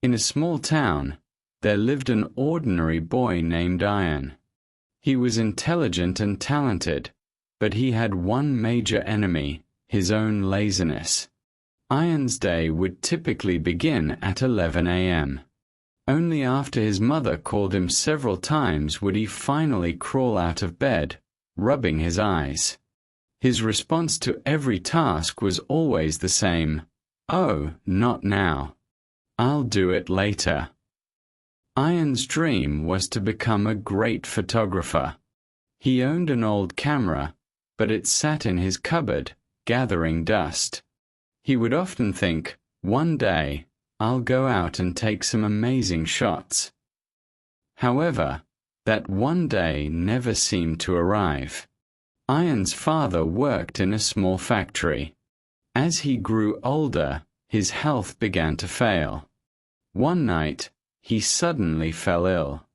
In a small town, there lived an ordinary boy named Ayan. He was intelligent and talented, but he had one major enemy, his own laziness. Ayan's day would typically begin at 11 a.m. Only after his mother called him several times would he finally crawl out of bed, rubbing his eyes. His response to every task was always the same: "Oh, not now. I'll do it later." Ayan's dream was to become a great photographer. He owned an old camera, but it sat in his cupboard, gathering dust. He would often think, "One day, I'll go out and take some amazing shots." However, that one day never seemed to arrive. Ayan's father worked in a small factory. As he grew older, his health began to fail. One night, he suddenly fell ill.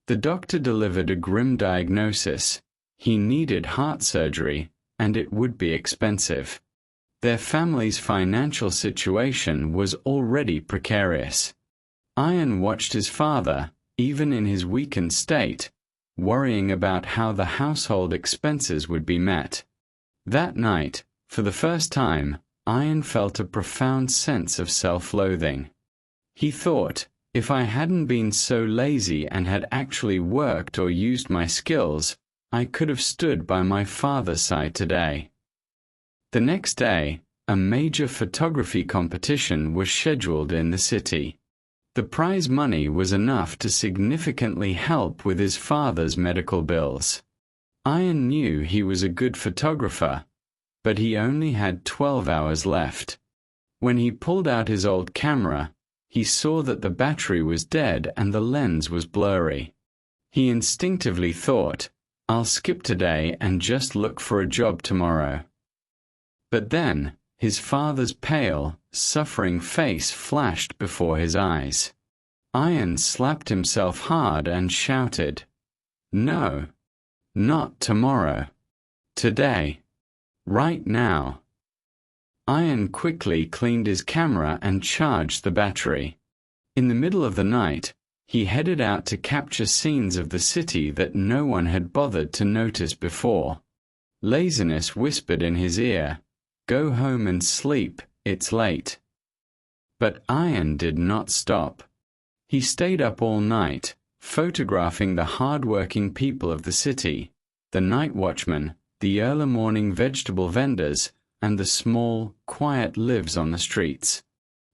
The doctor delivered a grim diagnosis. He needed heart surgery, and it would be expensive. Their family's financial situation was already precarious. Ayan watched his father, even in his weakened state, worrying about how the household expenses would be met. That night, for the first time, Ayan felt a profound sense of self-loathing. He thought, if I hadn't been so lazy and had actually worked or used my skills, I could have stood by my father's side today. The next day, a major photography competition was scheduled in the city. The prize money was enough to significantly help with his father's medical bills. Ayan knew he was a good photographer, but he only had 12 hours left. When he pulled out his old camera, he saw that the battery was dead and the lens was blurry. He instinctively thought, "I'll skip today and just look for a job tomorrow." But then, his father's pale, suffering face flashed before his eyes. Ayan slapped himself hard and shouted, "No, not tomorrow. Today. Right now." Ayan quickly cleaned his camera and charged the battery. In the middle of the night, he headed out to capture scenes of the city that no one had bothered to notice before. Laziness whispered in his ear, "Go home and sleep, it's late." But Ayan did not stop. He stayed up all night, photographing the hard-working people of the city, the night watchmen, the early morning vegetable vendors, and the small, quiet lives on the streets.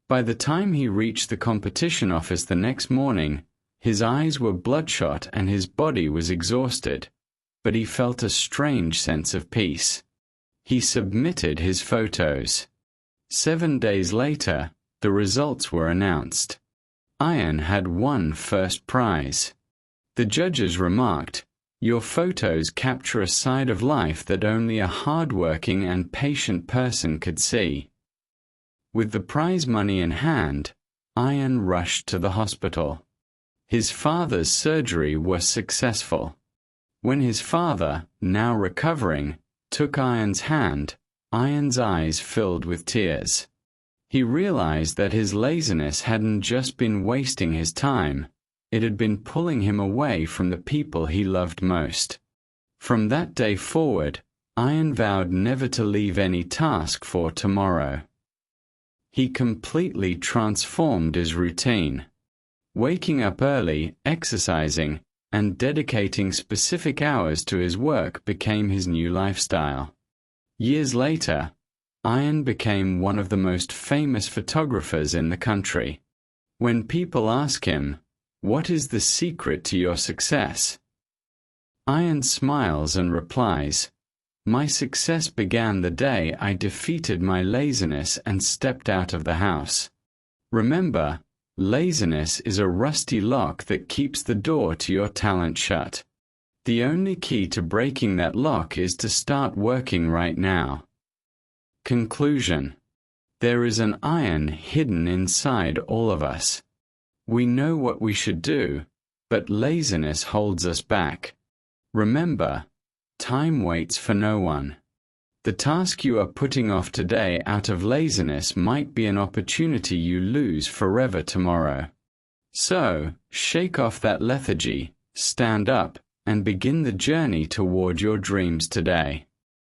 By the time he reached the competition office the next morning, his eyes were bloodshot and his body was exhausted, but he felt a strange sense of peace. He submitted his photos. 7 days later, the results were announced. Ayan had won first prize. The judges remarked, "Your photos capture a side of life that only a hard-working and patient person could see." With the prize money in hand, Ayan rushed to the hospital. His father's surgery was successful. When his father, now recovering, took Ayan's hand, Ayan's eyes filled with tears. He realized that his laziness hadn't just been wasting his time, it had been pulling him away from the people he loved most. From that day forward, Ayan vowed never to leave any task for tomorrow. He completely transformed his routine. Waking up early, exercising, and dedicating specific hours to his work became his new lifestyle. Years later, Ayan became one of the most famous photographers in the country. When people ask him, "What is the secret to your success?" Ayan smiles and replies, "My success began the day I defeated my laziness and stepped out of the house." Remember, laziness is a rusty lock that keeps the door to your talent shut. The only key to breaking that lock is to start working right now. Conclusion: there is an Ayan hidden inside all of us. We know what we should do, but laziness holds us back. Remember, time waits for no one. The task you are putting off today out of laziness might be an opportunity you lose forever tomorrow. So, shake off that lethargy, stand up, and begin the journey toward your dreams today.